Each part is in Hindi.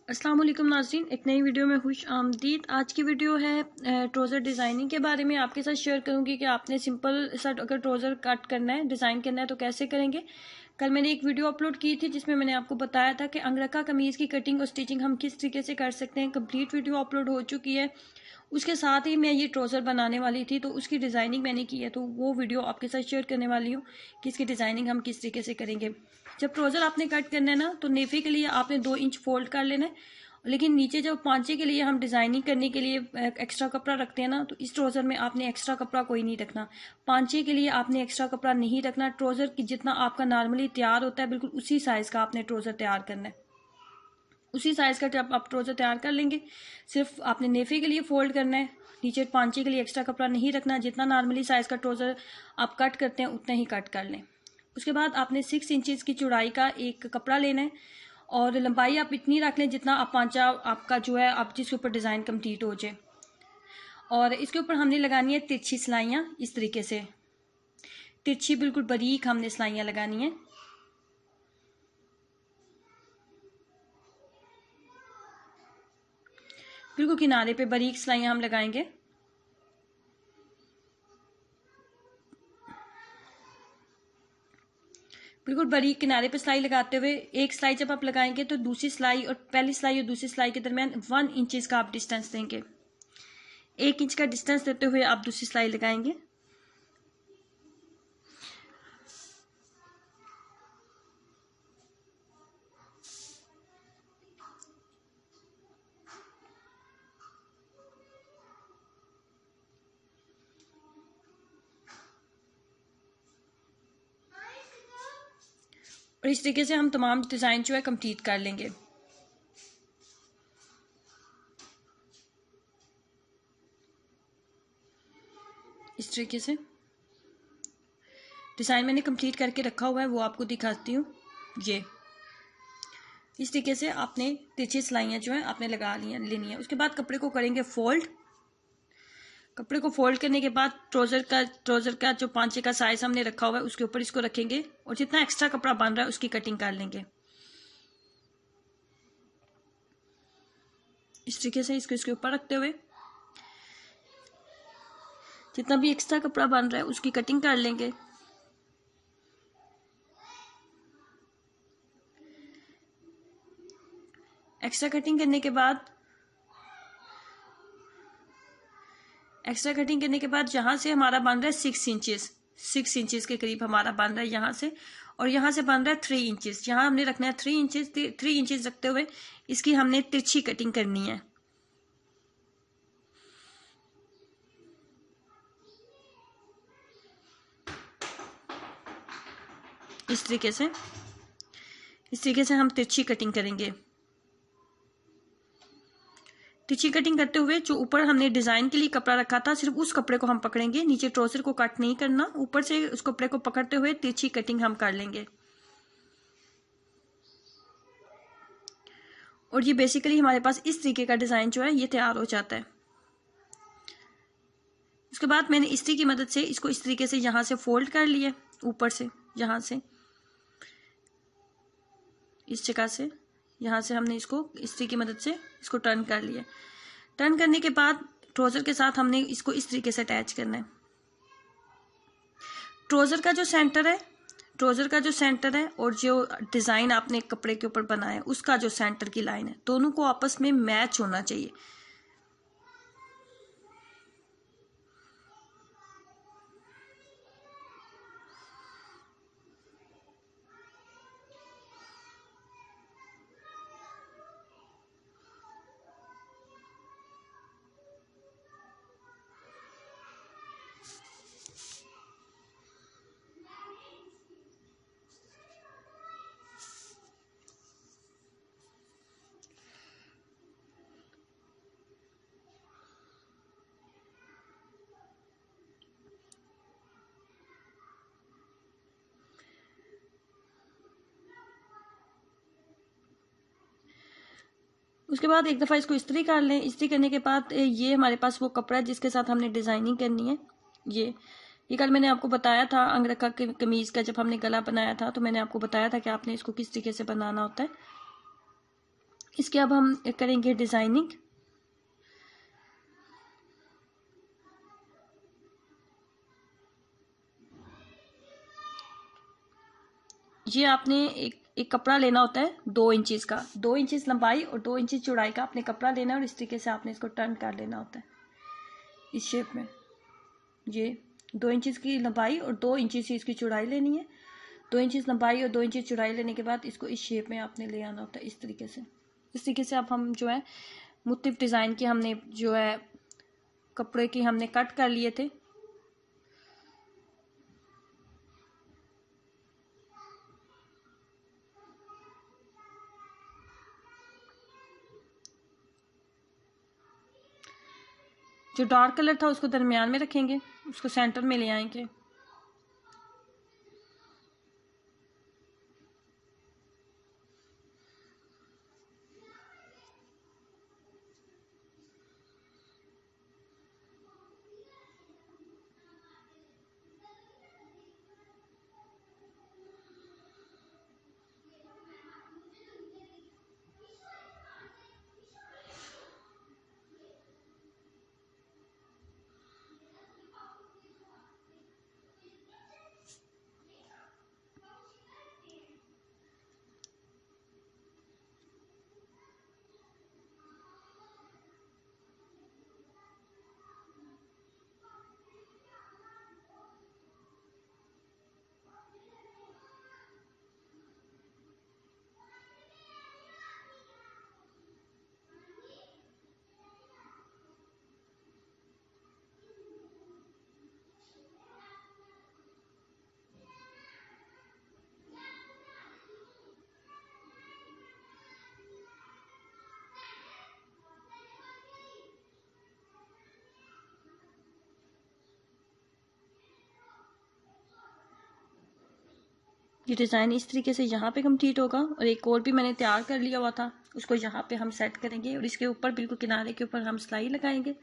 अस्सलाम वालेकुम नाज़रीन, एक नई वीडियो में खुश आमदीद। आज की वीडियो है ट्राउज़र डिज़ाइनिंग के बारे में। आपके साथ शेयर करूंगी कि आपने सिंपल सा अगर ट्राउज़र कट करना है, डिज़ाइन करना है तो कैसे करेंगे। कल मैंने एक वीडियो अपलोड की थी जिसमें मैंने आपको बताया था कि अंगरखा कमीज़ की कटिंग और स्टिचिंग हम किस तरीके से कर सकते हैं। कंप्लीट वीडियो अपलोड हो चुकी है। उसके साथ ही मैं ये ट्राउज़र बनाने वाली थी तो उसकी डिज़ाइनिंग मैंने की है, तो वो वीडियो आपके साथ शेयर करने वाली हूँ कि इसकी डिज़ाइनिंग हम किस तरीके से करेंगे। जब ट्राउज़र आपने कट करना है ना, तो नेफे के लिए आपने 2 इंच फोल्ड कर लेना है, लेकिन नीचे जब पांचे के लिए हम डिज़ाइनिंग करने के लिए एक्स्ट्रा कपड़ा रखते हैं ना, तो इस ट्राउज़र में आपने एक्स्ट्रा कपड़ा कोई नहीं रखना। पांचे के लिए आपने एक्स्ट्रा कपड़ा नहीं रखना। ट्राउज़र की जितना आपका नॉर्मली तैयार होता है बिल्कुल उसी साइज़ का आपने ट्राउज़र तैयार करना है। उसी साइज़ का जब आप ट्राउज़र तैयार कर लेंगे, सिर्फ आपने नेफे के लिए फोल्ड करना है। नीचे पांचे के लिए एक्स्ट्रा कपड़ा नहीं रखना। जितना नॉर्मली साइज़ का ट्राउज़र आप कट करते हैं उतना ही कट कर लें। उसके बाद आपने 6 इंचज़ की चौड़ाई का एक कपड़ा लेना है और लंबाई आप इतनी रख लें जितना आप पांचा आपका जो है आप जिसके ऊपर डिज़ाइन कंप्लीट हो जाए। और इसके ऊपर हमने लगानी है तिरछी सिलाइयाँ। इस तरीके से तिरछी बिल्कुल बारीक हमने सिलाइयाँ लगानी है। बिल्कुल किनारे पे बारीक सिलाइयाँ हम लगाएंगे। बिल्कुल बारीक किनारे पे सिलाई लगाते हुए एक सिलाई जब आप लगाएंगे तो दूसरी सिलाई और पहली सिलाई और दूसरी सिलाई के दरमियान 1 इंच का आप डिस्टेंस देंगे। 1 इंच का डिस्टेंस देते हुए आप दूसरी सिलाई लगाएंगे। और इस तरीके से हम तमाम डिज़ाइन जो है कंप्लीट कर लेंगे। इस तरीके से डिज़ाइन मैंने कंप्लीट करके रखा हुआ है, वो आपको दिखाती हूँ। ये इस तरीके से आपने तिरछी सिलाइयाँ जो है आपने लगा लेनी है। उसके बाद कपड़े को करेंगे फोल्ड। कपड़े को फोल्ड करने के बाद ट्राउज़र का जो पांचे का साइज हमने रखा हुआ है उसके ऊपर इसको रखेंगे और जितना एक्स्ट्रा कपड़ा बन रहा है उसकी कटिंग कर लेंगे। इस तरीके से इसको इसके ऊपर रखते हुए जितना भी एक्स्ट्रा कपड़ा बन रहा है उसकी कटिंग कर लेंगे। एक्स्ट्रा कटिंग करने के बाद यहाँ से हमारा बन रहा है 6 इंचेस के करीब हमारा बन रहा है यहाँ से, और यहाँ से बन रहा है 3 इंचेस। यहाँ हमने रखना है 3 इंचेस रखते हुए इसकी हमने तिरछी कटिंग करनी है। इस तरीके से हम तिरछी कटिंग करेंगे। तिरछी कटिंग करते हुए जो ऊपर हमने डिजाइन के लिए कपड़ा रखा था सिर्फ उस कपड़े को हम पकड़ेंगे, नीचे ट्राउजर को कट नहीं करना। ऊपर से उस कपड़े को पकड़ते हुए तिरछी कटिंग हम कर लेंगे। और ये बेसिकली हमारे पास इस तरीके का डिजाइन जो है ये तैयार हो जाता है। उसके बाद मैंने इस्त्री की मदद से इसको इस तरीके से यहाँ से फोल्ड कर लिया, ऊपर से यहाँ से इस जगह से यहाँ से हमने इसको इस्त्री की मदद से इसको टर्न कर लिया। टर्न करने के बाद ट्राउजर के साथ हमने इसको इस तरीके से अटैच करना है। ट्राउजर का जो सेंटर है और जो डिज़ाइन आपने कपड़े के ऊपर बनाया है उसका जो सेंटर की लाइन है दोनों को आपस में मैच होना चाहिए। उसके बाद एक दफ़ा इसको इस्त्री कर लें। इस्त्री करने के बाद ये हमारे पास वो कपड़ा है जिसके साथ हमने डिज़ाइनिंग करनी है। ये कल मैंने आपको बताया था अंगरखा के कमीज़ का, जब हमने गला बनाया था तो मैंने आपको बताया था कि आपने इसको किस तरीके से बनाना होता है। इसके अब हम करेंगे डिज़ाइनिंग। ये आपने एक कपड़ा लेना होता है 2 इंचज़ का, 2 इंचज़ लंबाई और 2 इंच चौड़ाई का आपने कपड़ा लेना है और इस तरीके से आपने इसको टर्न कर लेना होता है इस शेप में। ये 2 इंचज़ की लंबाई और 2 इंचज़ से इसकी चौड़ाई लेनी है। 2 इंचज़ लंबाई और 2 इंचज़ चौड़ाई लेने के बाद इसको इस शेप में आपने ले आना होता है इस तरीके से। इस तरीके से अब हम जो है मुख्तलिफ डिज़ाइन के हमने जो है कपड़े की हमने कट कर लिए थे। जो डार्क कलर था उसको दरमियान में रखेंगे, उसको सेंटर में ले आएंगे। ये डिज़ाइन इस तरीके से यहाँ पे कंप्लीट होगा और एक और भी मैंने तैयार कर लिया हुआ था, उसको यहाँ पे हम सेट करेंगे और इसके ऊपर बिल्कुल किनारे के ऊपर हम सिलाई लगाएंगे।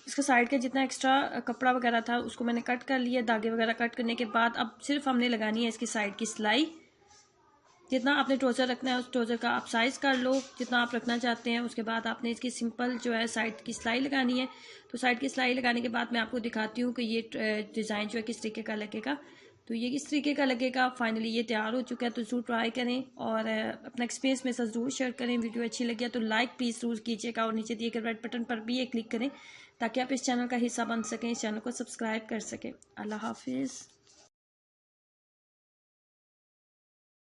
इसका साइड का जितना एक्स्ट्रा कपड़ा वगैरह था उसको मैंने कट कर लिया। धागे वगैरह कट करने के बाद अब सिर्फ हमने लगानी है इसकी साइड की सिलाई। जितना आपने ट्राउज़र रखना है उस ट्राउज़र का आप साइज़ कर लो जितना आप रखना चाहते हैं। उसके बाद आपने इसकी सिंपल जो है साइड की सिलाई लगानी है। तो साइड की सिलाई लगाने के बाद मैं आपको दिखाती हूँ कि ये डिज़ाइन जो है किस तरीके का लगेगा। तो ये किस तरीके का लगेगा। फाइनली ये तैयार हो चुका है, तो ज़रूर ट्राई करें और अपना एक्सपीरियंस मेरे साथ ज़रूर शेयर करें। वीडियो अच्छी लगी है तो लाइक प्लीज़ ज़रूर कीजिएगा और नीचे दिए गए रेड बटन पर भी ये क्लिक करें ताकि आप इस चैनल का हिस्सा बन सकें, इस चैनल को सब्सक्राइब कर सकें। अल्लाह हाफिज़।